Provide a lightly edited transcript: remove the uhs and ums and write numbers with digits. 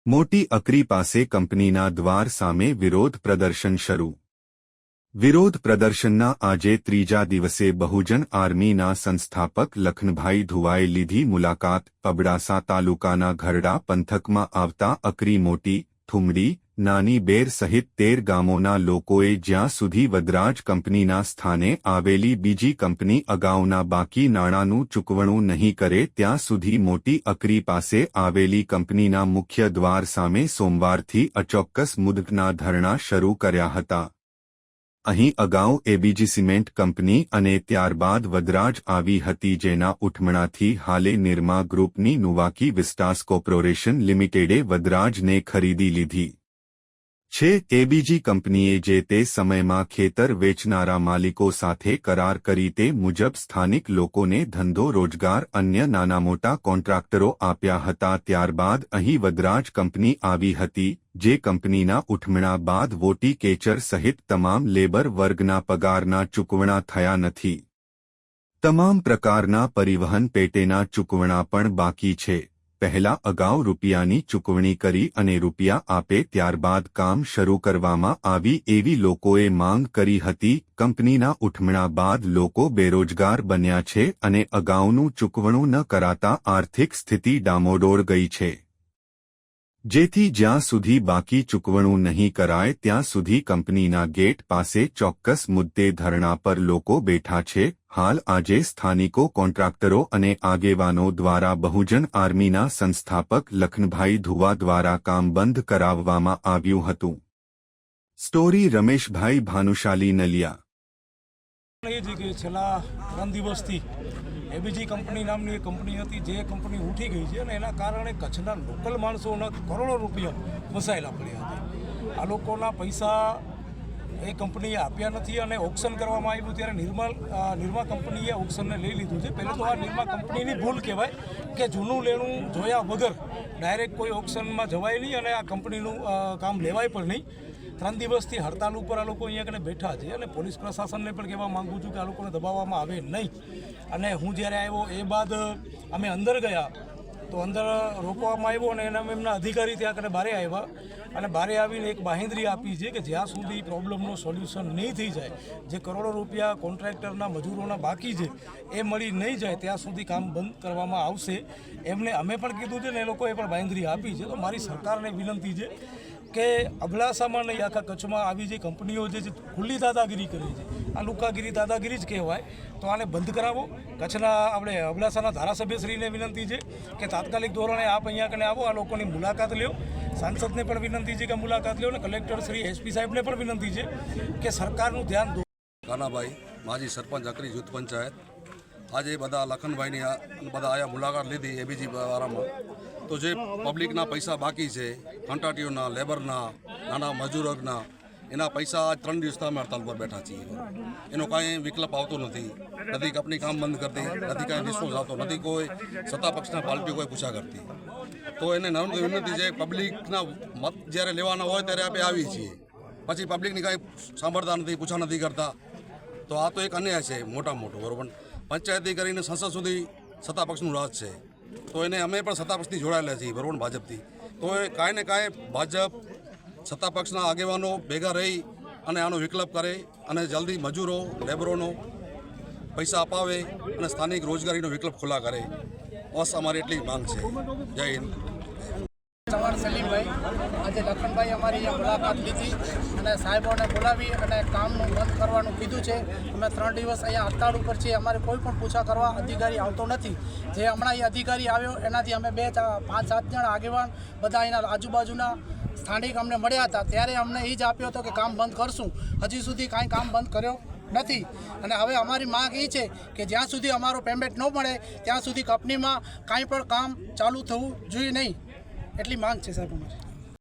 મોટી અકરી પાસે કંપનીના દ્વાર સામે વિરોધ પ્રદર્શન શરૂ। વિરોધ પ્રદર્શનના આજે ત્રીજા દિવસે બહુજન આર્મીના સંસ્થાપક લખનભાઈ ધુવાએ લીધી મુલાકાત। અબડાસા તાલુકાના ઘરડા પંથકમાં આવતા અકરી, મોટી થુમડી, નાની બેર સહિત 13 ગામોના લોકોએ જ્યાં સુધી વદરાજ કંપનીના સ્થાને આવેલી બીજી કંપની અગાઉના બાકી નાણાંનું ચૂકવણું નહીં કરે ત્યાં સુધી મોટી અકરી પાસે આવેલી કંપનીના મુખ્ય દ્વાર સામે સોમવારથી અચોક્કસ મુદતના ધરણા શરૂ કર્યા હતા। અહીં અગાઉ એબીજી સિમેન્ટ કંપની અને ત્યારબાદ વદરાજ આવી હતી, જેના ઉઠમણાથી હાલે નિરમા ગ્રુપની નુવાકી વિસ્ટાસ કોર્પોરેશન લિમિટેડે વદરાજને ખરીદી લીધી છે। એબીજી કંપનીએ જે તે સમયમાં ખેતર વેચનારા માલિકો સાથે કરાર કરી તે મુજબ સ્થાનિક લોકોને ધંધો રોજગાર અન્ય નાના મોટા કોન્ટ્રાક્ટરો આપ્યા હતા। ત્યારબાદ અહીં વદરાજ કંપની આવી હતી, જે કંપનીના ઉઠમણા બાદ વોટી કેચર સહિત તમામ લેબર વર્ગના પગારના ચૂકવણા થયા નથી। તમામ પ્રકારના પરિવહન પેટેના ચૂકવણા પણ બાકી છે। પહેલા અગાઉ રૂપિયાની ચૂકવણી કરી અને રૂપિયા આપે ત્યારબાદ કામ શરૂ કરવામાં આવી એવી લોકોએ માંગ કરી હતી। કંપનીના ઉઠમણા બાદ લોકો બેરોજગાર બન્યા છે અને અગાઉનું ચૂકવણું ન કરાતા આર્થિક સ્થિતિ ડામાડોળ ગઈ છે, જેથી જ્યાં સુધી બાકી ચૂકવણું નહીં કરાય ત્યાં સુધી કંપનીના ગેટ પાસે ચોક્કસ મુદ્દે ધરણા પર લોકો બેઠા છે। હાલ આજે સ્થાનિકો, કોન્ટ્રાક્ટરો અને આગેવાનો દ્વારા બહુજન આર્મીના સંસ્થાપક લખનભાઈ ધુવા દ્વારા કામ બંધ કરાવવામાં આવ્યું હતું। સ્ટોરી રમેશભાઈ ભાનુશાલી નલિયા। એ છે કે છેલ્લા 3 દિવસથી એબીજી કંપની નામની કંપની હતી, જે કંપની ઉઠી ગઈ છે અને એના કારણે કચ્છના લોકલ માણસોના કરોડો રૂપિયા ફસાયેલા પડ્યા હતા। આ લોકોના પૈસા એ કંપનીએ આપ્યા નથી અને ઓક્શન કરવામાં આવ્યું ત્યારે નિરમા કંપનીએ ઓક્શનને લઈ લીધું છે। પહેલાં તો આ નિરમા કંપનીની ભૂલ કહેવાય કે જૂનું લેણું જોયા વગર ડાયરેક્ટ કોઈ ઓક્શનમાં જવાય નહીં અને આ કંપનીનું કામ લેવાય પણ નહીં। 3 દિવસથી હડતાલ ઉપર આ લોકો અહીંયા કને બેઠા છે અને પોલીસ પ્રશાસનને પણ કહેવા માગું છું કે આ લોકોને દબાવવામાં આવે નહીં। અને હું જ્યારે આવ્યો એ બાદ અમે અંદર ગયા તો અંદર રોકવામાં આવ્યો અને એમના અધિકારી ત્યાં કને બહાર આવ્યા અને બહાર આવીને એક બાંહેધરી આપી છે કે જ્યાં સુધી પ્રોબ્લેમનું સોલ્યુશન નહીં થઈ જાય, જે કરોડો રૂપિયા કોન્ટ્રાક્ટરના મજૂરોના બાકી છે એ મળી નહીં જાય ત્યાં સુધી કામ બંધ કરવામાં આવશે। એમને અમે પણ કીધું છે ને એ લોકોએ પણ બાંહેધરી આપી છે। તો મારી સરકારને વિનંતી છે કે અબડાસામાં નહીં આખા કચ્છમાં આવી જે કંપનીઓ જે ખુલ્લી દાદાગીરી કરે છે, આ લુકાગીરી દાદાગીરી જ કહેવાય, તો આને બંધ કરાવો। કચ્છના આપણે અબડાસાના ધારાસભ્યશ્રીને વિનંતી છે કે તાત્કાલિક ધોરણે આપ અહીંયા કને આવો, આ લોકોની મુલાકાત લ્યો। સાંસદને પણ વિનંતી છે કે મુલાકાત લ્યો અને કલેક્ટર શ્રી એસપી સાહેબને પણ વિનંતી છે કે સરકારનું ધ્યાન દો। કાનાભાઈ, માજી સરપંચ અકરી જૂથ પંચાયત। આજે બધા લખનભાઈની બધા આયા મુલાકાત લીધી એબીજી વાળામાં। તો જે પબ્લિકના પૈસા બાકી છે, કોન્ટ્રાક્ટીઓના, લેબરના, નાના મજૂરોના, એના પૈસા આજ 3 દિવસથી અમે હડતાલ પર બેઠા છીએ। એનો કાંઈ વિકલ્પ આવતો નથી। નથી કંપની કામ બંધ કરતી, નથી કાંઈ રિસ્પોન્સ આવતો, નથી કોઈ સત્તા પક્ષના પાર્ટીઓ કોઈ પૂછા કરતી। તો એને નમ્ર વિનંતી છે, પબ્લિકના મત જ્યારે લેવાના હોય ત્યારે આપણે આવીએ છીએ, પછી પબ્લિકની કાંઈ સાંભળતા નથી, પૂછા નથી કરતા। તો આ તો એક અન્યાય છે મોટા મોટો, બરાબર। પંચાયતથી કરીને સંસદ સુધી સત્તા પક્ષનું રાજ છે, તો એને અમે પણ સત્તા પક્ષથી જોડાયેલા છીએ, બરાબર, ભાજપથી। તો એ કાંઈ ને કાંઈ ભાજપ સત્તા પક્ષના આગેવાનો ભેગા રહી અને આનો વિકલ્પ કરે અને જલ્દી મજૂરો, લેબરોનો પૈસા અપાવે અને સ્થાનિક રોજગારીનો વિકલ્પ ખુલ્લા કરે। બસ અમારી એટલી માંગ છે। જય હિન્દ। ચવાણ સલીમભાઈ, આજે લખનભાઈ અમારી અહીંયા મુલાકાત લીધી અને સાહેબોને બોલાવી અને કામનું બંધ કરવાનું કીધું છે। અમે 3 દિવસ અહીંયા હડતાળ ઉપર છીએ, અમારે કોઈ પણ પૂછા કરવા અધિકારી આવતો નથી। જે હમણાં એ અધિકારી આવ્યો એનાથી અમે 5-7 જણા આગેવાન બધા અહીંના આજુબાજુના સ્થાનિક અમને મળ્યા હતા, ત્યારે અમને એ જ આપ્યો હતો કે કામ બંધ કરશું। હજી સુધી કાંઈ કામ બંધ કર્યો નથી અને હવે અમારી માંગ એ છે કે જ્યાં સુધી અમારો પેમેન્ટ ન મળે ત્યાં સુધી કંપનીમાં કાંઈ પણ કામ ચાલુ થવું જોઈએ નહીં, એટલી માંગ છે સાહેબ અમારી।